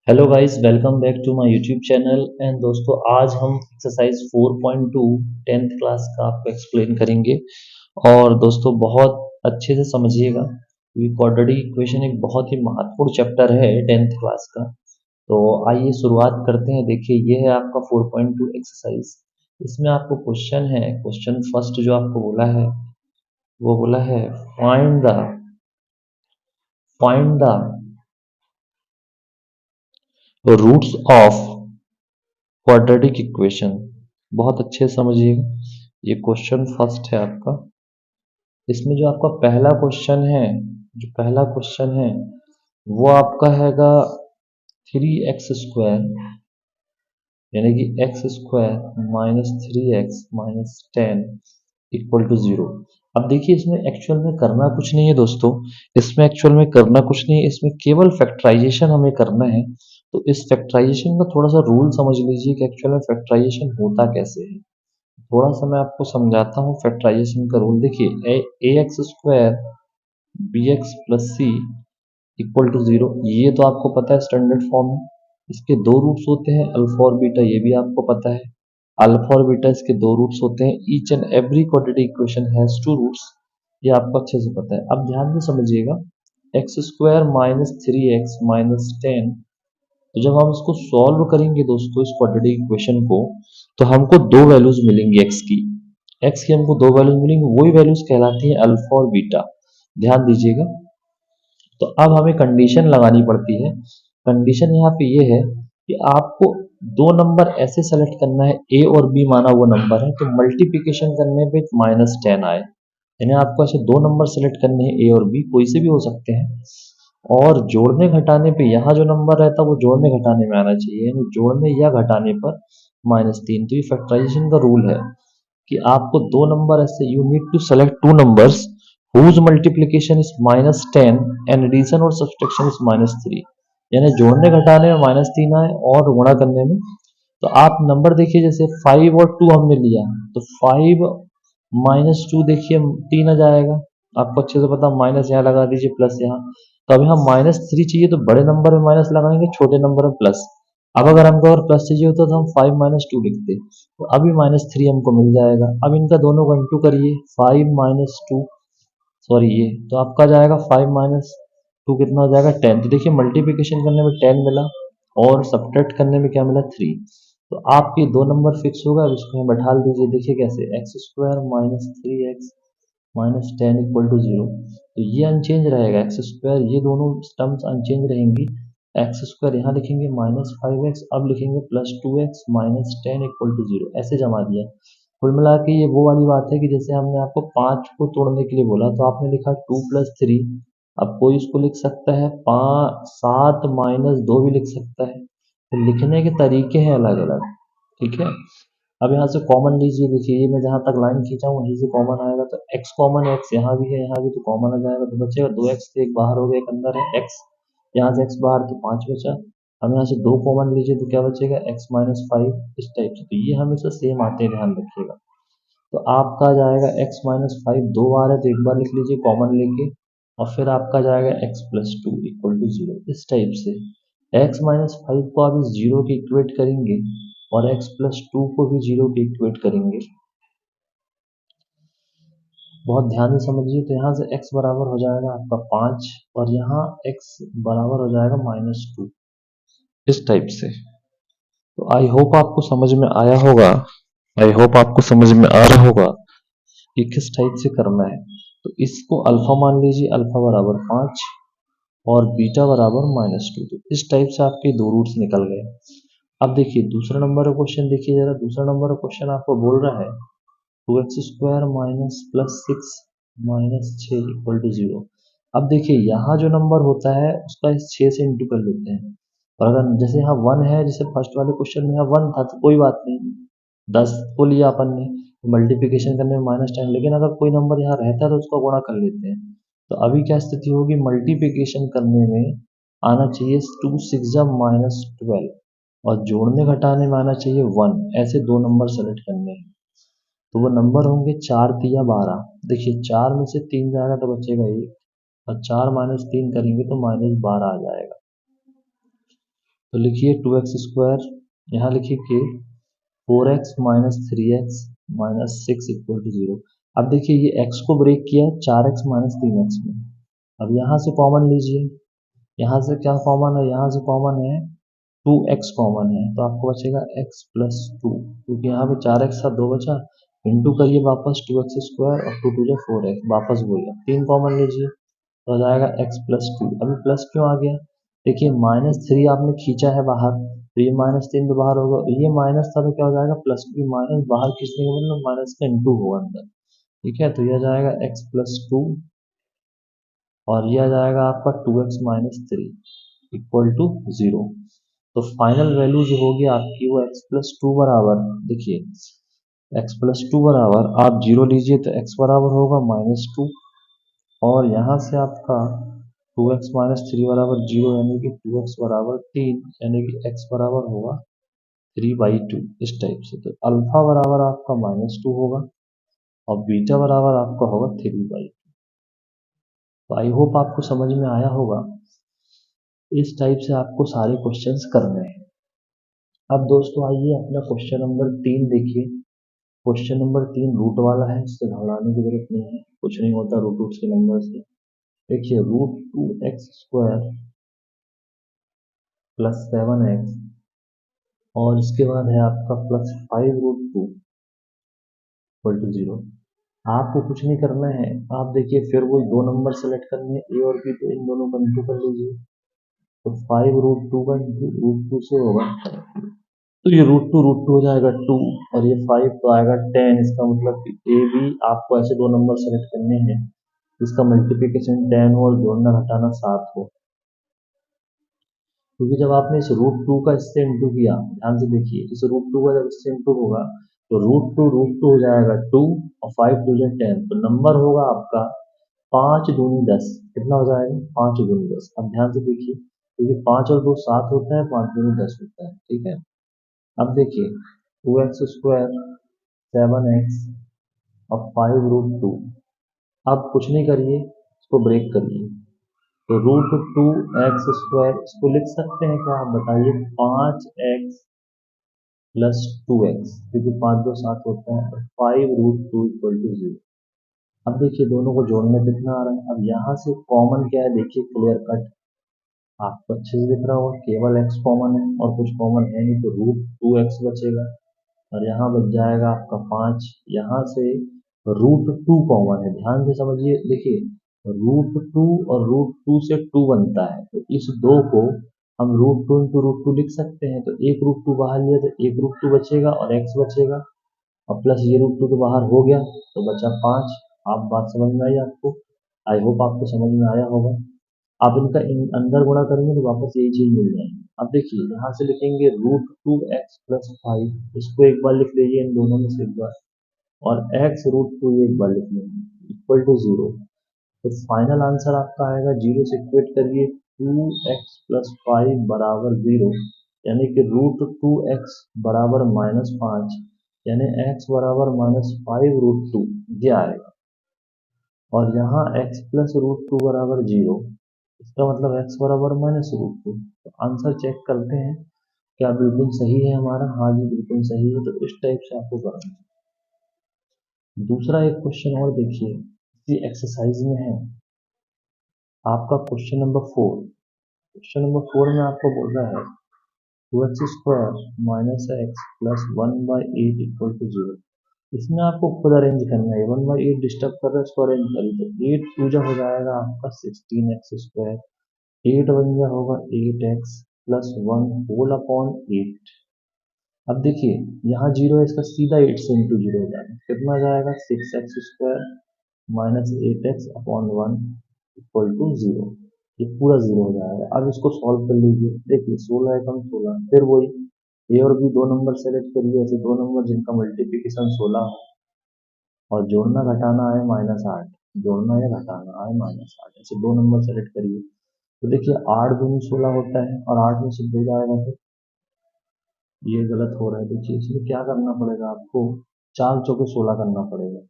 Hello guys, welcome back to my YouTube channel. And दोस्तों, आज हम एक्सरसाइज 4.2 टेंथ क्लास का आपको एक्सप्लेन करेंगे। और दोस्तों, बहुत अच्छे से समझिएगा क्योंकि क्वाड्रेटिक इक्वेशन एक बहुत ही महत्वपूर्ण चैप्टर है टेंथ क्लास का। तो आइए शुरुआत करते हैं। देखिए, ये है आपका 4.2 एक्सरसाइज। इसमें आपको क्वेश्चन है। क्वेश्चन फर्स्ट जो आपको बोला है वो बोला है find the roots of quadratic equation. बहुत अच्छे से समझिएगा। ये क्वेश्चन फर्स्ट है आपका। इसमें जो आपका पहला क्वेश्चन है वो आपका हैगा 3x² यानी कि x² minus 3x minus 10 equal to 0। अब देखिए, इसमें एक्चुअल में करना कुछ नहीं है दोस्तों। इसमें एक्चुअल में करना कुछ नहीं है, इसमें केवल फैक्टराइजेशन हमें करना है। तो इस फैक्टराइजेशन का थोड़ा सा रूल समझ लीजिए कि एक्चुअल में फैक्टराइजेशन होता कैसे है। थोड़ा सा मैं आपको समझाता हूँ फैक्टराइजेशन का रूल। देखिए, ax² bx plus C equal to 0, ये तो आपको पता है स्टैंडर्ड फॉर्म है। इसके दो रूट्स होते हैं, अल्फा और बीटा, ये भी आपको पता है। अल्फा और बीटा इसके दो रूट्स होते हैं। Each and every quadratic equation has two roots, ये आपको अच्छे से पता है। अब ध्यान से समझिएगा, x² माइनस 3x माइनस 10। तो जब हम इसको सॉल्व करेंगे दोस्तों, इस क्वाड्रेटिक इक्वेशन को, तो हमको दो वैल्यूज मिलेंगी x की हमको दो वैल्यूज मिलेंगी। वही वैल्यूज कहलाती है अल्फा और बीटा। ध्यान दीजिएगा। तो अब हमें कंडीशन लगानी पड़ती है। कंडीशन यहाँ पे ये है कि आपको दो नंबर ऐसे सेलेक्ट करना है, ए और बी माना वो नंबर है, तो मल्टीप्लिकेशन करने पे -10 आए। यानी आपको ऐसे दो नंबर सेलेक्ट करने हैं, ए और बी, कोई से भी हो सकते हैं। और जोड़ने घटाने पे यहाँ जो नंबर रहता है वो जोड़ने घटाने में आना चाहिए, यानी जोड़ने या घटाने पर -3। तो ये फैक्टराइजेशन का रूल है कि आपको दो नंबर ऐसे, you need to select two numbers whose multiplication is -10 and addition और subtraction is -3। यानी जोड़ने घटाने में -3 आए और गुणा करने में। तो आप नंबर देखिए, जैसे 5 और 2 हमने लिया, तो 5 -2 देखिए 3 आ जाएगा। आपको अच्छे से पता, माइनस यहाँ लगा दीजिए, प्लस यहाँ। तो अब यहाँ -3 चाहिए तो बड़े नंबर में माइनस लगाएंगे, छोटे नंबर में प्लस। अब अगर हमको और प्लस चाहिए होता तो हम 5 - 2 लिखते, तो अभी -3 हमको मिल जाएगा। अब इनका दोनों को इंटू करिए, 5 - 2, सॉरी ये तो आपका जाएगा 5 - 2 कितना हो जाएगा 10। तो देखिए, मल्टीप्लिकेशन करने में 10 मिला और सब्ट्रैक्ट करने में क्या मिला 3। तो आपके दो नंबर फिक्स होगा। अब इसको यहाँ बैठा दीजिए। देखिए कैसे, x² minus 3x minus 10 equal to 0। तो ये अनचेंज रहेगा, x², ये दोनों टर्म्स अनचेंज रहेंगी। x² यहाँ लिखेंगे -5x, अब लिखेंगे +2x माइनस 10 इक्वल टू 0, ऐसे जमा दिया। कुल मिला के ये वो वाली बात है कि जैसे हमने आपको 5 को तोड़ने के लिए बोला तो आपने लिखा 2 + 3। अब कोई इसको लिख सकता है 7 - 2 भी लिख सकता है। तो लिखने के तरीके हैं अलग अलग, ठीक है। अब यहाँ से कॉमन लीजिए। देखिए, ये मैं जहाँ तक लाइन खींचा हूँ वहीं से कॉमन आएगा, तो x कॉमन, x यहाँ भी है, यहाँ भी, तो कॉमन आ जाएगा। तो बचेगा 2x, तो एक बाहर हो गया, एक अंदर है x। यहाँ से x बाहर, तो 5 बचा। हम यहाँ से दो कॉमन लीजिए तो क्या बचेगा, x - 5, इस टाइप से। तो ये हमेशा सेम आते हैं, ध्यान रखिएगा। तो आपका जाएगा x - 5 दो बार है तो एक बार लिख लीजिए कॉमन लेके, और फिर आपका जाएगा x + 2 इक्वल टू 0, इस टाइप से। x - 5 को आप इस 0 के इक्वेट करेंगे और x + 2 को भी 0 के इक्वेट करेंगे। बहुत ध्यान से समझिए। तो यहाँ से x बराबर हो जाएगा आपका 5 और यहाँ x बराबर हो जाएगा -2, इस टाइप से। तो आई होप आपको समझ में आया होगा। आई होप आपको समझ में आ रहा होगा कि किस टाइप से करना है। तो इसको अल्फा मान लीजिए, अल्फा बराबर 5 और बीटा बराबर -2। तो इस टाइप से आपके दो रूट्स निकल गए। अब देखिए दूसरा नंबर का क्वेश्चन देखिए जरा। दूसरा नंबर का क्वेश्चन आपको बोल रहा है 2x² minus +6 minus 6 equal to 0। अब देखिए, यहाँ जो नंबर होता है उसका इस 6 से इंटू कर लेते हैं। और अगर जैसे यहाँ 1 है, जैसे फर्स्ट वाले क्वेश्चन में यहाँ 1 था, तो कोई बात नहीं, 10 को लिया अपन ने, मल्टीप्लिकेशन करने में -10। लेकिन अगर कोई नंबर यहाँ रहता है तो उसका गुणा कर लेते हैं। तो अभी क्या स्थिति होगी, मल्टीप्लिकेशन करने में आना चाहिए 2 6 -12 और जोड़ने घटाने में आना चाहिए 1। ऐसे दो नंबर सेलेक्ट करने हैं। तो वो नंबर होंगे 4 तिया 12। देखिए, 4 में से 3 जाएगा तो बचेगा 1, और 4 - 3 करेंगे तो -12 आ जाएगा। तो लिखिए 2x² यहाँ लिखिए 4x minus 3x minus 6 equal to 0। अब देखिए ये x को ब्रेक किया 4x माइनस 3x में। अब यहाँ से कॉमन लीजिए, यहाँ से क्या कॉमन है, यहाँ से कॉमन है 2x कॉमन है, तो आपको बचेगा x प्लस 2, क्योंकि यहाँ पे 4x था 2 बचा, इंटू करिए वापस 2x² और 2 2 4x वापस वही, 3 कॉमन लीजिए तो हो जाएगा x प्लस 2। अभी प्लस क्यों आ गया, देखिए -3 आपने खींचा है बाहर, तो ये -3 तो बाहर होगा, ये माइनस था तो क्या हो जाएगा प्लस 2, माइनस बाहर खींचने का मतलब माइनस का इंटू होगा अंदर, ठीक है। तो यह आ जाएगा x प्लस 2 और यह आ जाएगा आपका 2x माइनस 3 इक्वल टू 0। तो फाइनल वैल्यू जो होगी आपकी वो x प्लस 2 बराबर, देखिए x प्लस 2 बराबर आप 0 लीजिए तो x बराबर होगा -2, और यहाँ से आपका 2x माइनस 3 बराबर 0 यानी कि 2x बराबर 3, यानी कि x बराबर होगा 3/2 इस टाइप से। तो अल्फा बराबर आपका -2 होगा और बीटा बराबर आपका होगा 3/2। तो आई होप आपको समझ में आया होगा। इस टाइप से आपको सारे क्वेश्चंस करने हैं। अब दोस्तों आइए अपना क्वेश्चन नंबर 3 देखिए। क्वेश्चन नंबर 3 रूट वाला है, इससे घबराने की जरूरत नहीं है, कुछ नहीं होता रूट रूट के नंबर से। देखिए √2x² प्लस 7x और इसके बाद है आपका प्लस 5√2 इक्वल टू 0। आपको कुछ नहीं करना है, आप देखिए फिर वही दो नंबर सेलेक्ट करने हैं ए और बी, तो इन दोनों को इंटू कर लीजिए, तो 5√2 का इंटू √2 से होगा, तो ये √2 हो जाएगा 2 और ये 5 तो आएगा 10। इसका मतलब कि ए बी आपको ऐसे दो नंबर सेलेक्ट करने हैं इसका मल्टीप्लिकेशन 10 हो और जोड़ना घटाना 7 हो, क्योंकि जब आपने इस √2 का इससे इंटू किया, ध्यान से देखिए इस √2 का जब इससे इंटू होगा तो √2 हो जाएगा 2 और 5 2 जा 10, तो नंबर होगा आपका 5 दूनी 10, कितना हो जाएगा 5 दूनी 10। अब ध्यान से देखिए क्योंकि 5 और 2 7 होता है, 5 दूनी 10 होता है, ठीक है। अब देखिए 2x² 7x और 5√2, अब कुछ नहीं करिए इसको ब्रेक करिए, तो √2x² इसको लिख सकते हैं क्या आप बताइए, 5x प्लस 2x, क्योंकि 5 2 7 होता है, और 5√2 इक्वल टू 0। अब देखिए दोनों को जोड़ने पे कितना आ रहा है, अब यहाँ से कॉमन क्या है देखिए, क्लियर कट आपको अच्छे से दिख रहा होगा, केवल x कॉमन है और कुछ कॉमन है नहीं, तो √2x बचेगा और यहाँ बच जाएगा आपका 5। यहाँ से √2 कॉमन है, ध्यान से समझिए, देखिए √2 और √2 से 2 बनता है, तो इस दो को हम √2 इंटू √2 लिख सकते हैं, तो एक √2 बाहर लिया तो एक √2 बचेगा और x बचेगा, और प्लस ये √2 तो बाहर हो गया तो बचा 5। आप बात समझ में आई आपको, आई होप आपको समझ में आया होगा। आप इनका अंदर गुणा करेंगे तो वापस यही चीज मिल जाएगी। अब देखिए यहाँ से लिखेंगे √2x प्लस 5, इसको एक बार लिख लीजिए इन दोनों में से एक बार, और x√2 ये एक बार लिख लेंगे इक्वल टू 0। तो फाइनल आंसर आपका आएगा, 0 से इक्वेट करिए 2x प्लस 5 बराबर 0, यानी कि √2x बराबर -5, यानी x बराबर -5√2 ये आएगा, और यहाँ x प्लस √2 बराबर 0, इसका मतलब x बराबर -√2। तो आंसर चेक करते हैं क्या बिल्कुल सही है हमारा, हाँ जी बिल्कुल सही है। तो इस टाइप से आपको करना है। दूसरा एक क्वेश्चन और देखिए, इसी एक्सरसाइज में है आपका क्वेश्चन नंबर 4। क्वेश्चन नंबर 4 में आपको बोल रहा है 2x² minus X plus 1/8 equal to 0। इसमें आपको खुद अरेंज करना है, 1/8 डिस्टर्ब कर रहा है, इसको अरेंज करिए, तो 8 पूजा हो जाएगा आपका 16x², 8 बन गया होगा 8x प्लस 1 होल अपॉन 8। अब देखिए यहाँ 0 है, इसका सीधा 8 से इंटू 0 हो जाएगा, कितना जाएगा 6x² minus 8x upon 1 equal to 0। ये पूरा 0 हो जाएगा। अब इसको सॉल्व कर लीजिए, देखिए 16 एकम 16, फिर वही ए और बी दो नंबर सेलेक्ट करिए, ऐसे दो नंबर जिनका मल्टीप्लिकेशन 16 हो और जोड़ना घटाना आए -8, जोड़ना या घटाना आए -8, ऐसे दो नंबर सेलेक्ट करिए। तो देखिए 8 दूनी 16 होता है और 8 में से 2 जाएगा, तो ये गलत हो रहा है। देखिए इसमें क्या करना पड़ेगा आपको, 4 चौके 16 करना पड़ेगा,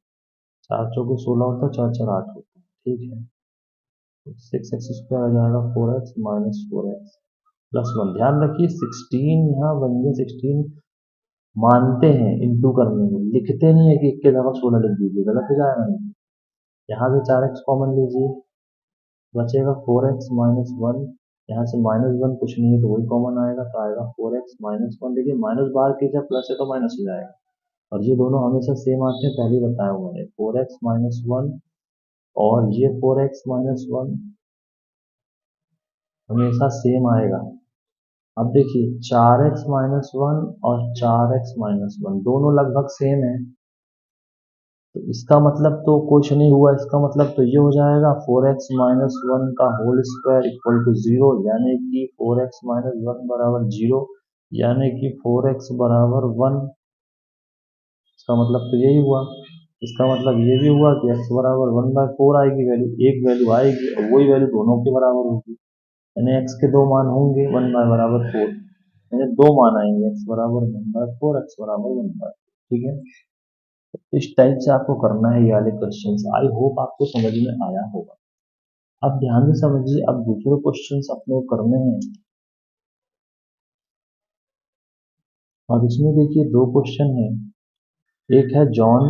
4 चौके 16 होता है, 4 4 8 होता है, ठीक है। तो 6x² आ जाएगा 4x माइनस 4x, +1। ध्यान रखिए 16 यहाँ बन गया 16, मानते हैं इंटू करने में, लिखते नहीं है कि 1 के जगह 16 लिख दीजिए, गलत हो जाएगा नहीं। यहाँ से 4x कॉमन लीजिए, बचेगा 4x माइनस वन। यहाँ से -1 कुछ नहीं है तो वही कॉमन आएगा, तो आएगा 4x माइनस वन। देखिए माइनस बाहर कीजिए, प्लस है तो माइनस हो जाएगा, और ये दोनों हमेशा सेम आते हैं, पहले ही बताया हुआ है। 4x माइनस वन और ये 4x माइनस वन हमेशा सेम आएगा। अब देखिए 4x माइनस वन और 4x माइनस वन दोनों लगभग सेम है, तो इसका मतलब तो कुछ नहीं हुआ, इसका मतलब तो ये हो जाएगा 4x माइनस वन का होल स्क्वायर इक्वल टू 0, यानी कि 4x माइनस वन बराबर 0, यानी कि 4x बराबर 1। इसका मतलब तो यही हुआ। इसका मतलब ये भी हुआ कि x बराबर 1/4 आएगी वैल्यू, एक वैल्यू आएगी और वही वैल्यू दोनों के बराबर होगी, यानी x के दो मान होंगे 1/4, यानी दो मान आएंगे, x बराबर 1/4, x बराबर 1/4। ठीक है, इस टाइप से आपको करना है ये वाले क्वेश्चंस। आई होप आपको समझ में आया होगा। अब ध्यान से समझिए, अब दूसरे क्वेश्चंस अपने को करने हैं। अब इसमें देखिए दो क्वेश्चन है, एक है जॉन,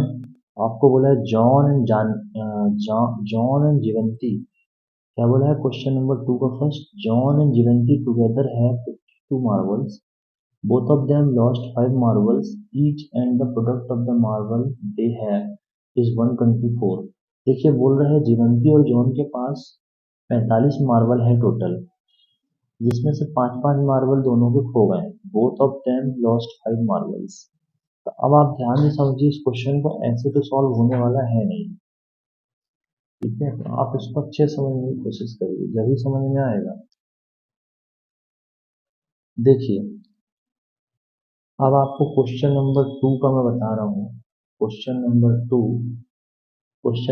आपको बोला है John and John and Jivanti. क्या बोला है क्वेश्चन नंबर 2 का first, John and Jivanti together have 52 marbles, both of them lost 5 marbles each and the product of the marble they have is 124। देखिए बोल रहे हैं जीवंती और जॉन के पास 45 मार्बल है टोटल, जिसमें से 5-5 मार्बल दोनों के खो गए। Both of them lost 5 marbles. तो अब आप ध्यान से समझिए, इस क्वेश्चन को ऐसे तो सॉल्व होने वाला है नहीं। ठीक है, तो आप इसको अच्छे से समझने की कोशिश करिए, जब भी समझ में आएगा। देखिए अब आपको क्वेश्चन नंबर 2 का मैं बता रहा हूँ। क्वेश्चन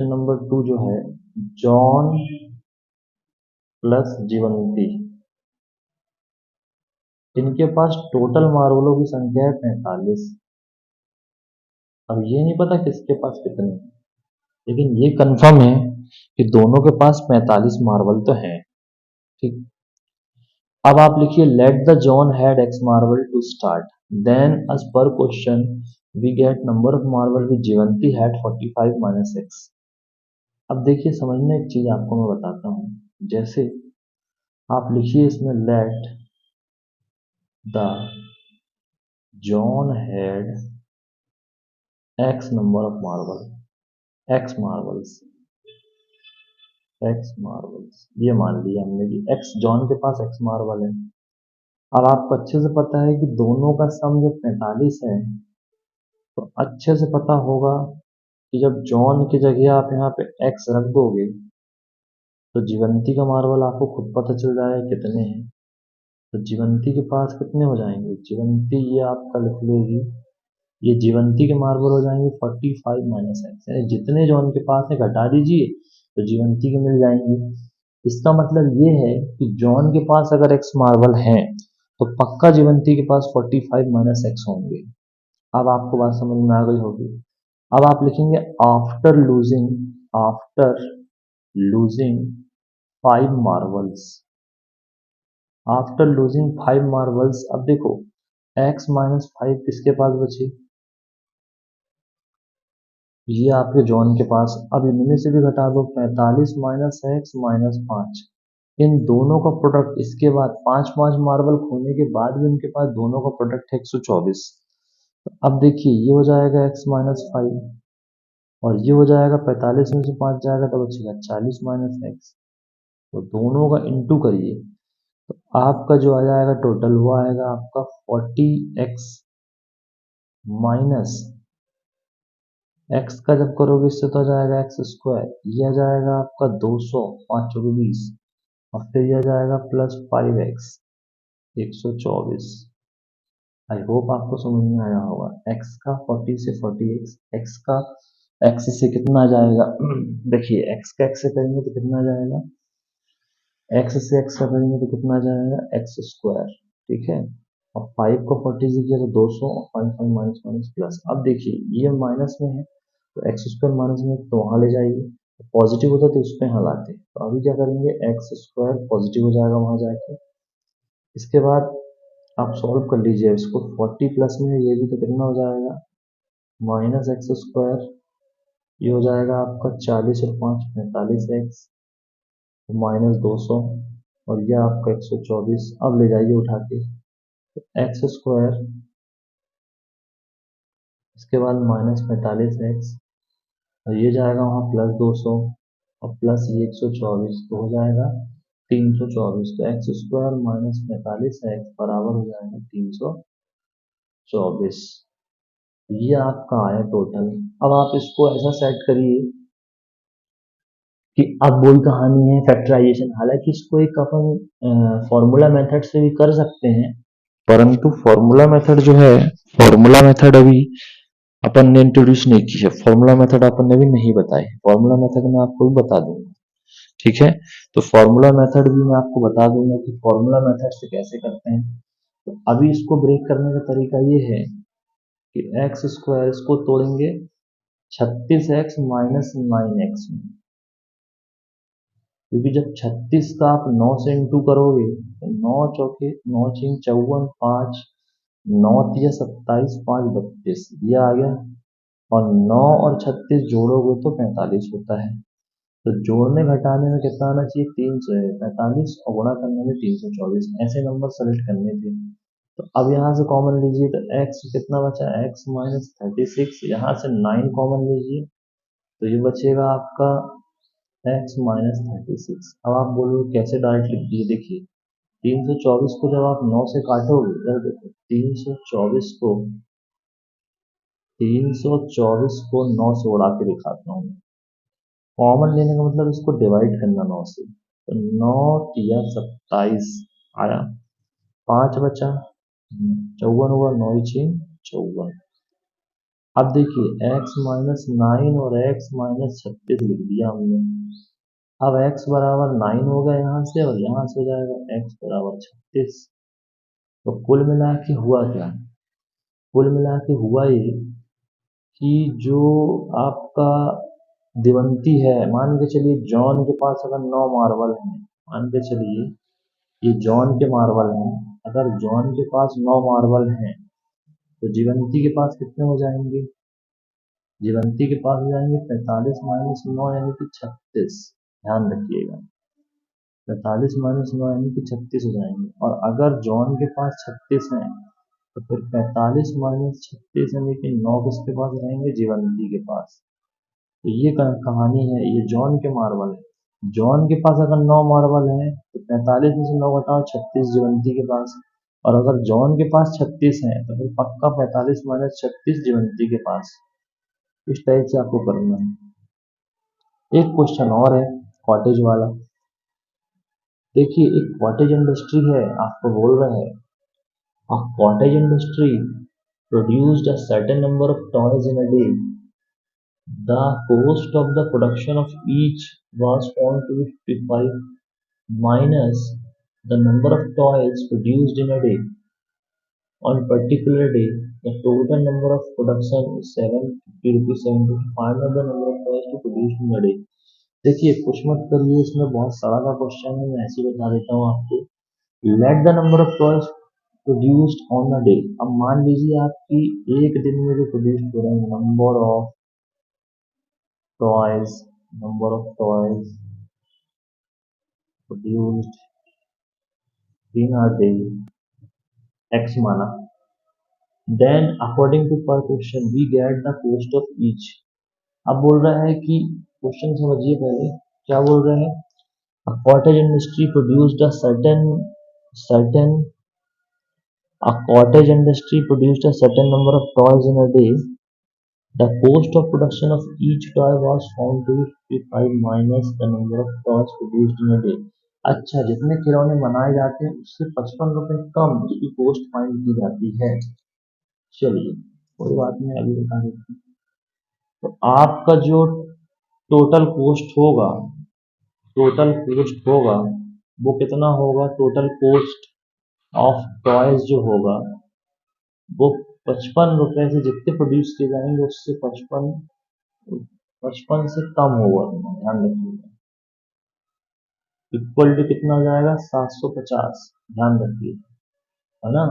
नंबर 2 जो है, जॉन प्लस जीवंती, इनके पास टोटल मार्बलों की संख्या है 45। अब ये नहीं पता किसके पास कितने, लेकिन ये कंफर्म है कि दोनों के पास 45 मार्बल तो हैं। ठीक, अब आप लिखिए let the John had X marble to start, then as per question we get number of marble which Jivanti had 45 minus X. अब देखिए समझने एक चीज आपको मैं बताता हूँ, जैसे आप लिखिए इसमें late the John had x number of marble, x marbles ये मान लिया हमने कि एक्स जॉन के पास एक्स मार्बल है। अब आपको अच्छे से पता है कि दोनों का सम जब 45 है, तो अच्छे से पता होगा कि जब जॉन की जगह आप यहाँ पे एक्स रख दोगे, तो जीवंती का मार्बल आपको खुद पता चल जाएगा कितने हैं। तो जीवंती के पास कितने हो जाएंगे, जीवंती ये आपका लिख लेगी, ये जीवंती के मार्बल हो जाएंगे 45 माइनस एक्स, यानी जितने जॉन के पास है घटा दीजिए तो जीवंती के मिल जाएंगे। इसका मतलब ये है कि जॉन के पास अगर एक्स मार्बल हैं तो पक्का जीवंती के पास 45 माइनस एक्स होंगे। अब आपको बात समझ में आ गई होगी। अब आप लिखेंगे after losing 5 marbles, after losing 5 marbles. अब देखो x माइनस 5 किसके पास बचे, ये आपके जॉन के पास। अब इनमें से भी घटा दो, 45 माइनस एक्स माइनस 5, इन दोनों का प्रोडक्ट, इसके बाद 5-5 मार्बल खोने के बाद भी उनके पास दोनों का प्रोडक्ट है 124। अब देखिए ये हो जाएगा x माइनस 5 और ये हो जाएगा 45 में से 5 जाएगा तो बचेगा 40 माइनस एक्स, तो दोनों का इंटू करिए, तो आपका जो आ जाएगा टोटल वो आएगा आपका 40x माइनस एक्स का जब करोगे इससे तो आ जाएगा एक्स स्क्वायर, ये आ जाएगा आपका 200, 5 20, और फिर ये आ जाएगा प्लस 5x 124। आई होप आपको समझ में आया होगा। x का 40 से 40x, x का x से कितना आ जाएगा देखिए x का x से करेंगे तो कितना आ जाएगा, x से x का करेंगे तो कितना आ जाएगा एक्स स्क्वायर। ठीक है, और 5 को 40 से किया तो 200 और 5 माइनस माइनस प्लस। अब देखिए ये माइनस में है तो एक्स स्क्वायर माइनस में तो वहां ले जाइए, पॉजिटिव होता तो उस पर यहाँ लाते, तो अभी क्या करेंगे एक्स स्क्वायर पॉजिटिव हो जाएगा वहां जाके, इसके बाद आप सॉल्व कर लीजिए इसको, 40 प्लस में ये भी तो कितना हो जाएगा, माइनस एक्स स्क्वायर, ये हो जाएगा आपका 40 और 5 45 एक्स, माइनस 200, और यह आपका 124। अब ले जाइए उठा के, तो एक्स स्क्वायर, इसके बाद माइनस 45 एक्स, और ये जाएगा वहाँ प्लस 200, और प्लस ये 124, तो हो जाएगा 324। तो एक्स स्क्वायर माइनस 45 एक्स बराबर हो जाएगा 324। ये आपका आया टोटल। अब आप इसको ऐसा सेट करिए कि अब वही कहानी है फैक्टराइजेशन। हालांकि इसको एक अपन फॉर्मूला मेथड से भी कर सकते हैं, परंतु फॉर्मूला मेथड जो है, फॉर्मूला मेथड अभी अपन ने इंट्रोड्यूस नहीं की है, फॉर्मूला मेथड अपन ने भी नहीं बताई। फॉर्मूला मेथड मैं आपको भी बता दूंगा, ठीक है। तो फॉर्मूला मेथड भी मैं आपको बता दूंगा कि फॉर्मूला मेथड से कैसे करते हैं। तो अभी इसको ब्रेक करने का तरीका ये है कि एक्स स्क्वायर इसको तोड़ेंगे 36 एक्स माइनस 9 एक्स में, क्योंकि जब 36 का आप 9 से इंटू करोगे तो 9 चौके 9 छीन 54, 5 9 तिया 27, 5 32, ये आ गया। और 9 और 36 जोड़ोगे तो 45 होता है। तो जोड़ने घटाने में कितना आना चाहिए, 300 है, 45, और गुणा करने में 324, ऐसे नंबर सेलेक्ट करने थे। तो अब यहाँ से कॉमन लीजिए, तो x कितना बचा, x माइनस 36, यहाँ से 9 कॉमन लीजिए, तो ये बचेगा आपका x माइनस 36। अब आप बोलोगे कैसे डायरेक्ट लिख दिए, देखिए 324 को जब आप 9 से काटोगे, इधर देखो 324 को 9 से उड़ा के दिखाता हूँ। कॉमन लेने का मतलब इसको डिवाइड करना 9 से, तो 9 तिया 27 आया, 5 बचा, 54 हुआ, 9 छीन 54। अब देखिए x माइनस 9 और x माइनस 36 लिख दिया हमने। अब x बराबर 9 हो गया यहाँ से, और यहाँ से हो जाएगा x बराबर 36। तो कुल मिला के हुआ क्या, कुल मिला के हुआ ये कि जो आपका दिवंती है, मान के चलिए जॉन के पास अगर 9 मार्बल हैं, मान के चलिए ये जॉन के मार्बल हैं, अगर जॉन के पास 9 मार्बल हैं तो जीवंती के पास कितने हो जाएंगे, जीवंती के पास हो जाएंगे 45 माइनस 9 यानी कि 36। ध्यान रखिएगा, 45 माइनस 9 यानी कि 36 हो जाएंगे। और अगर जॉन के पास 36 हैं तो फिर 45 माइनस 36 यानी कि 9 किसके पास रहेंगे, जीवंती के पास। तो ये कहानी है, ये जॉन के मार्बल है। जॉन के पास अगर 9 मार्बल है तो 45 में से 9 घटाओ, 36 जीवंती के पास। और अगर जॉन के पास 36 है तो फिर पक्का 45 माइनस 36 जीवंती के पास। इस टाइप से आपको करना है। एक क्वेश्चन और है कॉटेज वाला। देखिए एक कॉटेज इंडस्ट्री है, आपको बोल रहा है a cottage industry produced a certain number of toys in a day. The cost of the production of each was found to be 55 minus the number of toys produced in a day. On particular day, the total number of production is 750 rupees 755 the number of toys to produce in a day. देखिए कुछ मत करिए, इसमें बहुत सारा का question है, मैं ऐसे ही बता देता हूँ आपको। Let the number of toys produced on a day. अब मान लीजिए आपकी एक दिन में जो प्रोड्यूस हो रहे हैं, number of toys, number of toys produced in a day, X माना। Then according to per question we get the cost of each. अब बोल रहा है कि क्वेश्चन समझिए पहले क्या बोल रहे हैं। A cottage industry produced a certain a cottage industry produced a certain number of toys in a day. The cost of production of each toy was found to be 55 minus the number of toys produced in a day. अच्छा, जितने खिलौने बनाए जाते हैं उससे 55 रुपए कम उसकी cost find की जाती है। चलिए कोई बात नहीं, अभी बता देते हैं। तो आपका जो टोटल कॉस्ट होगा, टोटल कॉस्ट होगा वो कितना होगा, टोटल कॉस्ट ऑफ टॉयज जो होगा वो 55 रुपए से जितने प्रोड्यूस किए जाएंगे उससे 55 से कम होगा, ध्यान रखिएगा। इक्वल टू कितना हो जाएगा, 750। ध्यान रखिए, है ना।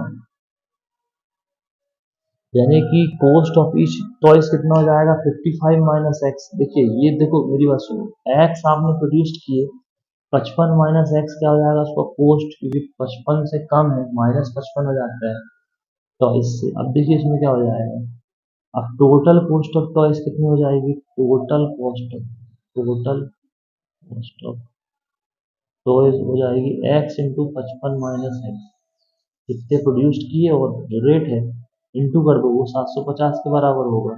यानी कि कॉस्ट ऑफ ईच टॉयस कितना हो जाएगा 55 माइनस एक्स। देखिए ये देखो मेरी बात सुनो, एक्स आपने प्रोड्यूस किए, 55 माइनस एक्स क्या हो जाएगा उसका कॉस्ट, क्योंकि 55 से कम है माइनस 55 हो जाता है। तो इससे अब देखिए इसमें क्या हो जाएगा, अब टोटल कॉस्ट ऑफ टॉयस कितनी हो जाएगी, टोटल कॉस्ट ऑफ टॉयस हो जाएगी एक्स इंटू 55 - एक्स, जितने प्रोड्यूस्ड किए और जो रेट है इंटू कर दो, वो 750 के बराबर होगा,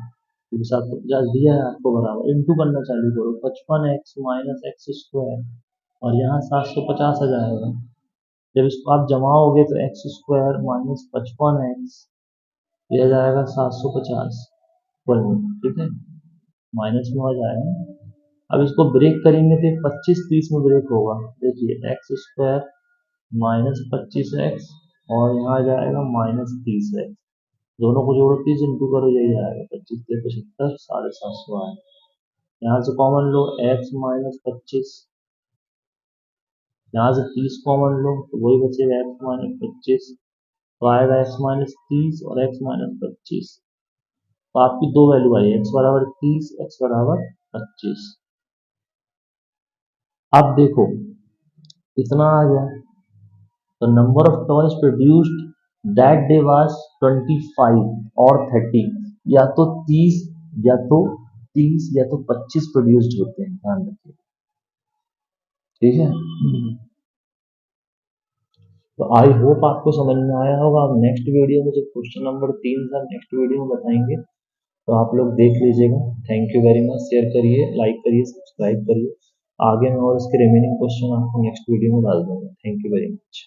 क्योंकि 750 दिया है आपको, बराबर इंटू करना चालू करो, 55x - एक्स स्क्वायर, और यहाँ 750 आ जाएगा। जब इसको आप जमाओगे तो एक्स स्क्वायर माइनस 55x ये आ जाएगा 750 इक्वल में, ठीक है, माइनस में आ जाएगा। अब इसको ब्रेक करेंगे तो 25 30 में ब्रेक होगा। देखिए एक्स स्क्वायर -25x और यहाँ आ जाएगा -30x, दोनों को जोड़ो 30 इंटू करो, यही आएगा 25 - 75 750 आएगा। यहाँ से कॉमन लो x - 25, यहाँ से 30 कॉमन लो तो वही बचेगा x - 25, तो आएगा x - 30 और x - 25। तो आपकी दो वैल्यू आई, x बराबर 30, x बराबर 25। अब देखो इतना आ गया, तो number of toys produced that day was 25 और 30, या तो 30 या तो 30 या तो 25 प्रोड्यूस्ड होते हैं, ध्यान रखिए, ठीक है। तो आई होप आपको समझ में आया होगा। अब नेक्स्ट वीडियो में जो क्वेश्चन नंबर 3 था नेक्स्ट वीडियो में बताएंगे, तो आप लोग देख लीजिएगा। Thank you very much, share करिए, लाइक करिए, सब्सक्राइब करिए। आगे मैं और इसके रिमेनिंग क्वेश्चन आपको नेक्स्ट वीडियो में डाल दूंगा। Thank you very much.